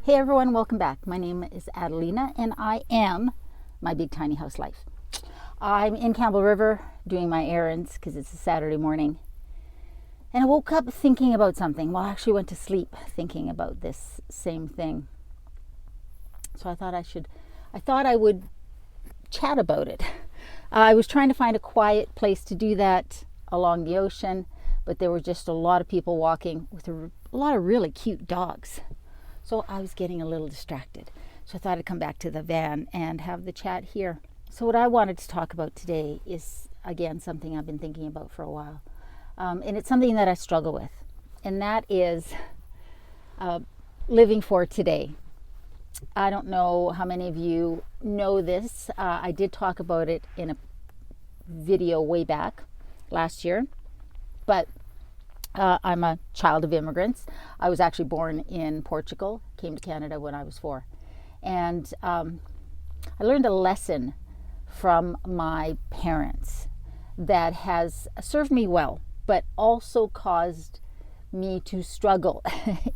Hey everyone, welcome back. My name is Adelina and I am my big tiny house life. I'm in Campbell River doing my errands because it's a Saturday morning. And I woke up thinking about something. Well, I actually went to sleep thinking about this same thing. So I thought I would chat about it. I was trying to find a quiet place to do that along the ocean, but there were just a lot of people walking with a lot of really cute dogs. So I was getting a little distracted. So I thought I'd come back to the van and have the chat here. So what I wanted to talk about today is, again, something I've been thinking about for a while. And it's something that I struggle with. And that is living for today. I don't know how many of you know this. I did talk about it in a video way back last year. But I'm a child of immigrants. I was actually born in Portugal, came to Canada when I was 4. And I learned a lesson from my parents that has served me well, but also caused me to struggle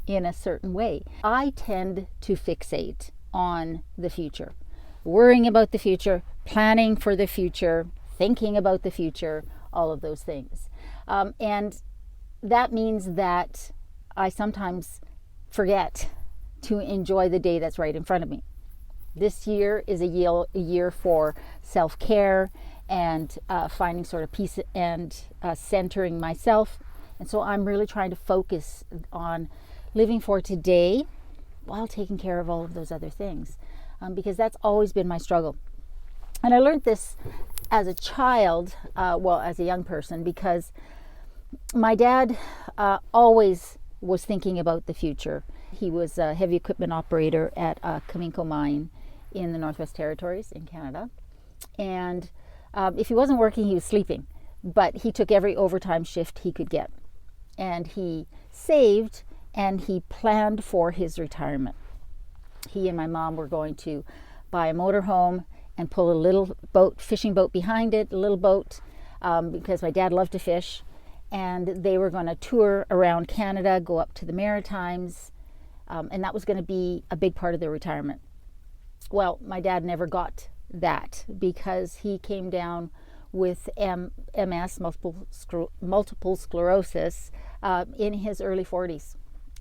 in a certain way. I tend to fixate on the future, worrying about the future, planning for the future, thinking about the future, all of those things. And that means that I sometimes forget to enjoy the day that's right in front of me. This year is a year for self-care and finding sort of peace and centering myself. And so I'm really trying to focus on living for today while taking care of all of those other things, because that's always been my struggle. And I learned this as a child, as a young person, because my dad always was thinking about the future. He was a heavy equipment operator at a Cominco mine in the Northwest Territories in Canada. And if he wasn't working, he was sleeping. But he took every overtime shift he could get. And he saved and he planned for his retirement. He and my mom were going to buy a motorhome and pull a little boat, fishing boat behind it, a little boat, because my dad loved to fish. And they were going to tour around Canada, go up to the Maritimes, and that was going to be a big part of their retirement. Well, my dad never got that because he came down with MS, multiple sclerosis, in his early 40s.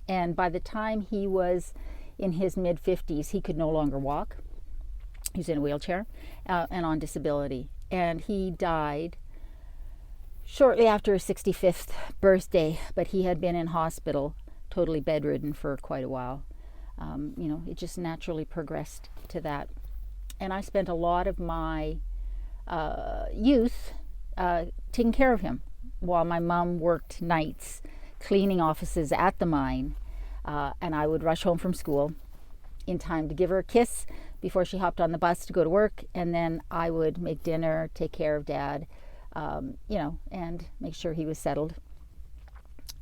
And by the time he was in his mid-50s, he could no longer walk. He was in a wheelchair and on disability. And he died shortly after his 65th birthday, but he had been in hospital, totally bedridden for quite a while. It just naturally progressed to that. And I spent a lot of my youth taking care of him while my mom worked nights cleaning offices at the mine, and I would rush home from school in time to give her a kiss before she hopped on the bus to go to work, and then I would make dinner, take care of Dad, and make sure he was settled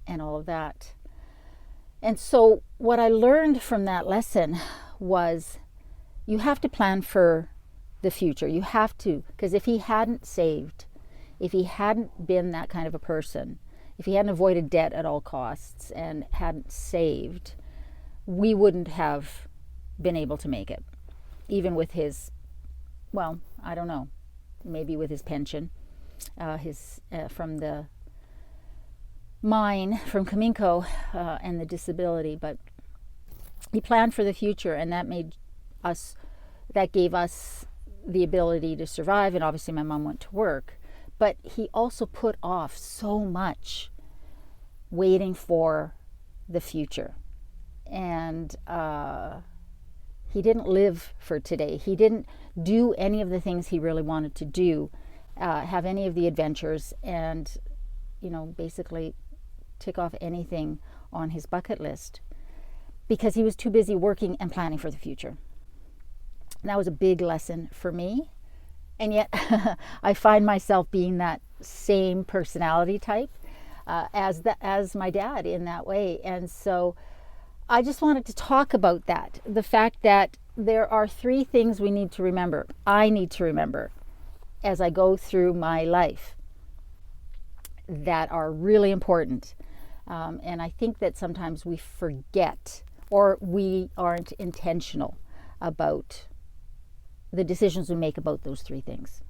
and all of that. And so what I learned from that lesson was you have to plan for the future. You have to, because if he hadn't saved, if he hadn't been that kind of a person, if he hadn't avoided debt at all costs and hadn't saved, we wouldn't have been able to make it. Even with his, I don't know, maybe with his pension. From the mine, from Cominco, and the disability, but he planned for the future, and that gave us the ability to survive. And obviously my mom went to work, but he also put off so much waiting for the future, and he didn't live for today. He didn't do any of the things he really wanted to do, have any of the adventures, and basically tick off anything on his bucket list because he was too busy working and planning for the future. And that was a big lesson for me, and yet I find myself being that same personality type as my dad in that way. And so I just wanted to talk about that, the fact that there are 3 things we need to remember, I need to remember as I go through my life, that are really important. And I think that sometimes we forget or we aren't intentional about the decisions we make about those three things.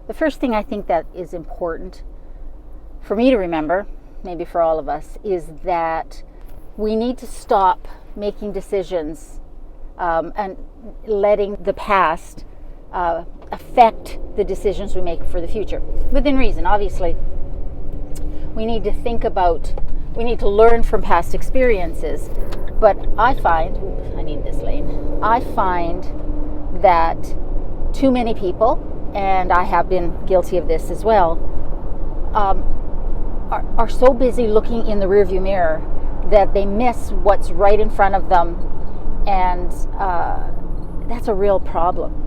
The first thing I think that is important for me to remember, maybe for all of us, is that we need to stop making decisions and letting the past affect the decisions we make for the future. Within reason, obviously. We need to learn from past experiences. But I find that too many people, and I have been guilty of this as well, are so busy looking in the rearview mirror that they miss what's right in front of them, and that's a real problem.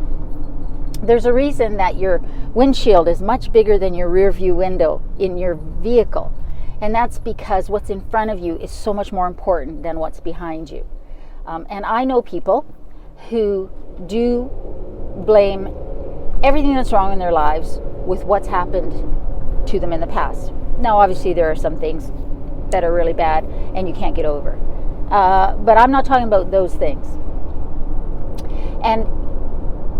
There's a reason that your windshield is much bigger than your rearview window in your vehicle, and that's because what's in front of you is so much more important than what's behind you. And I know people who do blame everything that's wrong in their lives with what's happened to them in the past. Now, obviously, there are some things that are really bad and you can't get over. But I'm not talking about those things. And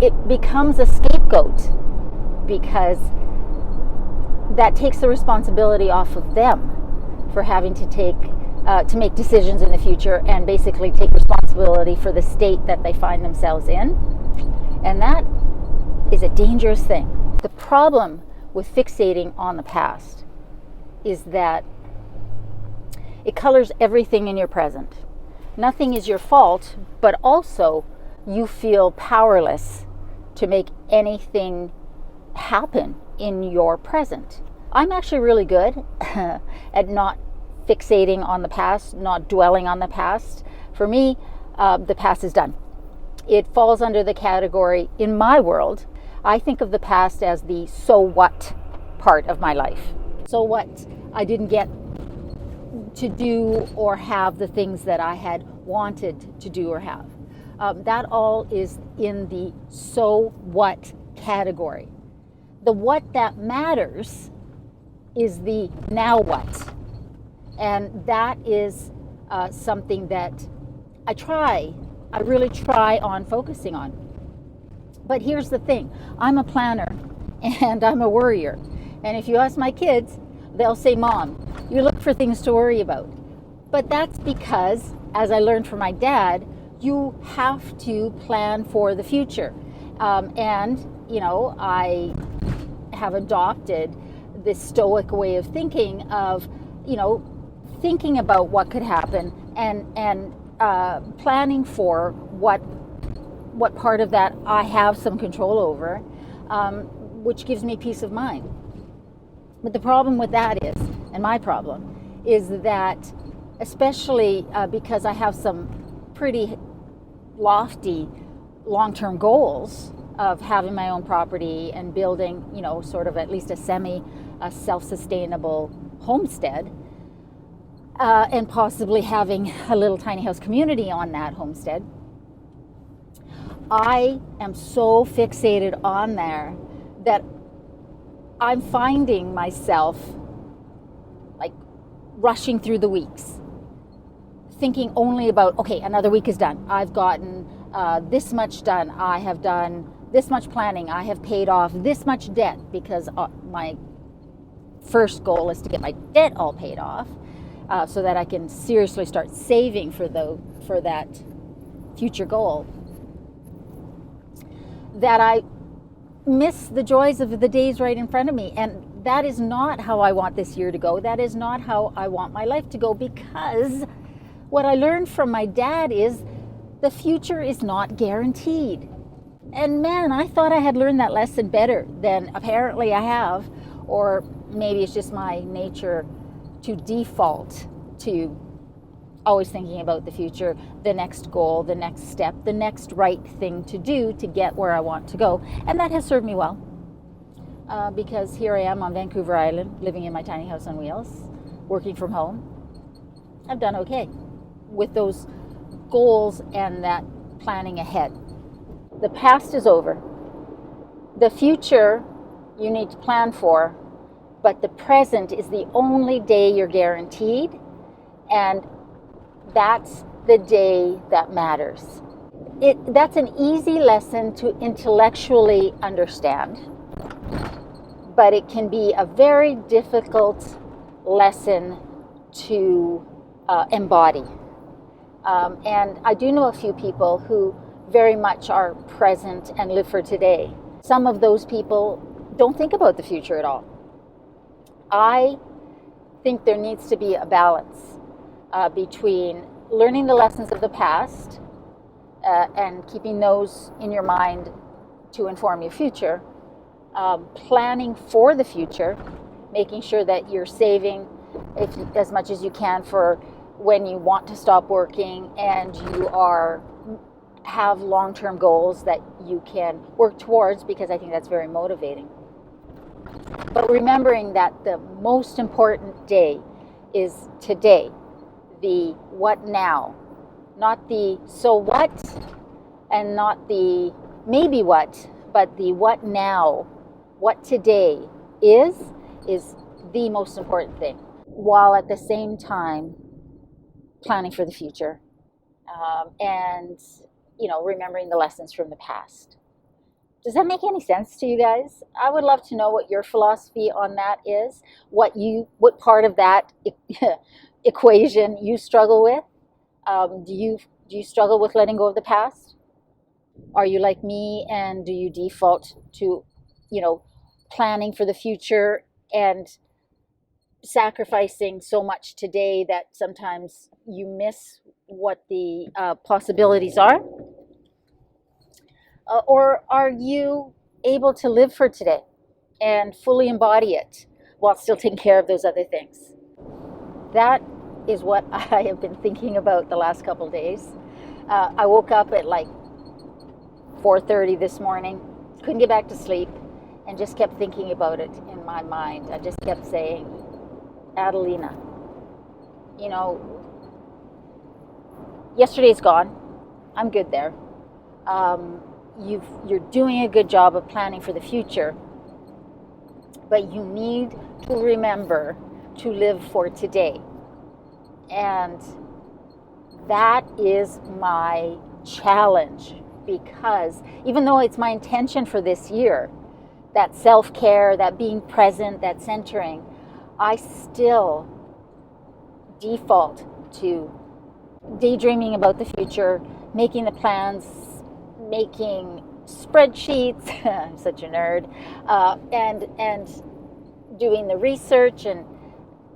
it becomes a scapegoat because that takes the responsibility off of them for having to make decisions in the future and basically take responsibility for the state that they find themselves in. And that is a dangerous thing. The problem with fixating on the past is that it colors everything in your present. Nothing is your fault, but also you feel powerless to make anything happen in your present. I'm actually really good at not fixating on the past, not dwelling on the past. For me, the past is done. It falls under the category, in my world, I think of the past as the so what part of my life. So what? I didn't get to do or have the things that I had wanted to do or have. That all is in the so what category. The what that matters is the now what. And that is something that I really try on focusing on. But here's the thing, I'm a planner and I'm a worrier. And if you ask my kids, they'll say, Mom, you look for things to worry about. But that's because, as I learned from my dad, you have to plan for the future. And, I have adopted this stoic way of thinking of, thinking about what could happen and planning for what part of that I have some control over, which gives me peace of mind. But the problem with that is, and my problem, is that especially because I have some pretty lofty long-term goals of having my own property and building, sort of at least a self-sustainable homestead, and possibly having a little tiny house community on that homestead. I am so fixated on there that I'm finding myself like rushing through the weeks, thinking only about, okay, another week is done. I've gotten this much done. I have done this much planning. I have paid off this much debt, because my first goal is to get my debt all paid off, so that I can seriously start saving for that future goal. That I miss the joys of the days right in front of me. And that is not how I want this year to go. That is not how I want my life to go, because what I learned from my dad is the future is not guaranteed. And man, I thought I had learned that lesson better than apparently I have, or maybe it's just my nature to default to always thinking about the future, the next goal, the next step, the next right thing to do to get where I want to go. And that has served me well, because here I am on Vancouver Island, living in my tiny house on wheels, working from home. I've done okay with those goals and that planning ahead. The past is over. The future you need to plan for, but the present is the only day you're guaranteed, and that's the day that matters. That's an easy lesson to intellectually understand, but it can be a very difficult lesson to embody. And I do know a few people who very much are present and live for today. Some of those people don't think about the future at all. I think there needs to be a balance between learning the lessons of the past and keeping those in your mind to inform your future, planning for the future, making sure that you're saving as much as you can for when you want to stop working, and you have long-term goals that you can work towards, because I think that's very motivating. But remembering that the most important day is today, the what now, not the so what, and not the maybe what, but the what now, what today is the most important thing, while at the same time planning for the future, and remembering the lessons from the past. Does that make any sense to you guys? I would love to know what your philosophy on that is, what part of that equation you struggle with. Do you struggle with letting go of the past? Are you like me, and do you default to planning for the future and sacrificing so much today that sometimes you miss what the possibilities are? Or are you able to live for today and fully embody it while still taking care of those other things? That is what I have been thinking about the last couple of days. I woke up at like 4:30 this morning, couldn't get back to sleep, and just kept thinking about it in my mind. I just kept saying, Adelina, yesterday's gone. I'm good there. You're doing a good job of planning for the future, but you need to remember to live for today. And that is my challenge, because even though it's my intention for this year, that self-care, that being present, that centering, I still default to daydreaming about the future, making the plans, making spreadsheets, I'm such a nerd, and doing the research and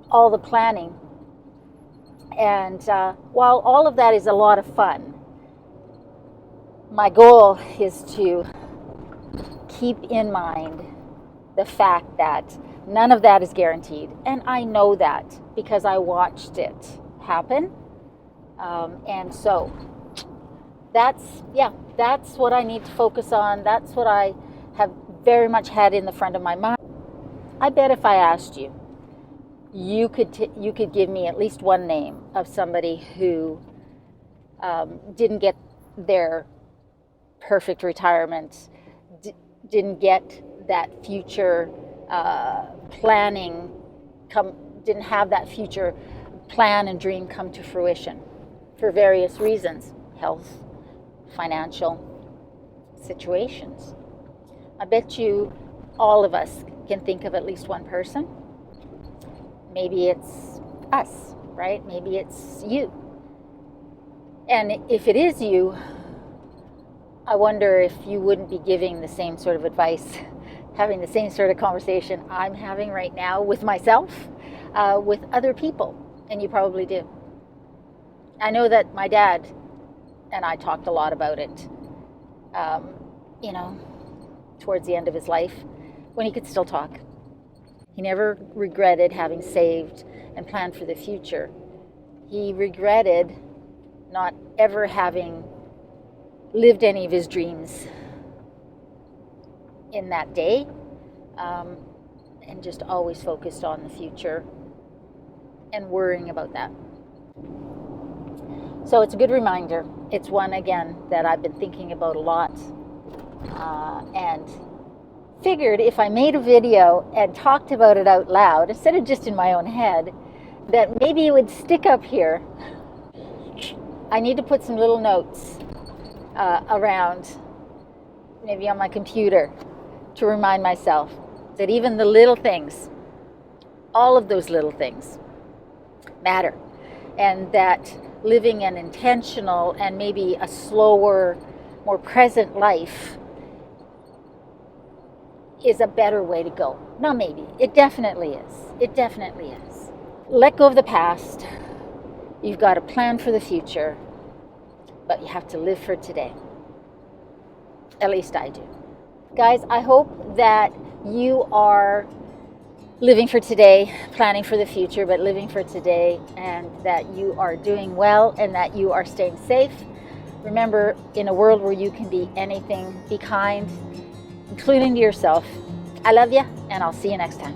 all the planning. And while all of that is a lot of fun, my goal is to keep in mind the fact that none of that is guaranteed. And I know that because I watched it happen. And so that's what I need to focus on. That's what I have very much had in the front of my mind. I bet if I asked you, you could give me at least one name of somebody who didn't get their perfect retirement, didn't get that future planning didn't have that future plan and dream come to fruition for various reasons, health, financial situations. I bet you all of us can think of at least one person. Maybe it's us, right? Maybe it's you. And if it is you, I wonder if you wouldn't be giving the same sort of advice, having the same sort of conversation I'm having right now with myself, with other people, and you probably do. I know that my dad and I talked a lot about it, towards the end of his life, when he could still talk. He never regretted having saved and planned for the future. He regretted not ever having lived any of his dreams in that day, and just always focused on the future and worrying about that. So it's a good reminder. It's one, again, that I've been thinking about a lot, and figured if I made a video and talked about it out loud, instead of just in my own head, that maybe it would stick up here I need to put some little notes around, maybe on my computer, to remind myself that even the little things, all of those little things matter, and that living an intentional and maybe a slower, more present life is a better way to go. Not maybe, it definitely is. It definitely is. Let go of the past. You've got to plan for the future, but you have to live for today. At least I do. Guys, I hope that you are living for today, planning for the future, but living for today, and that you are doing well and that you are staying safe. Remember, in a world where you can be anything, be kind, including to yourself. I love you, and I'll see you next time.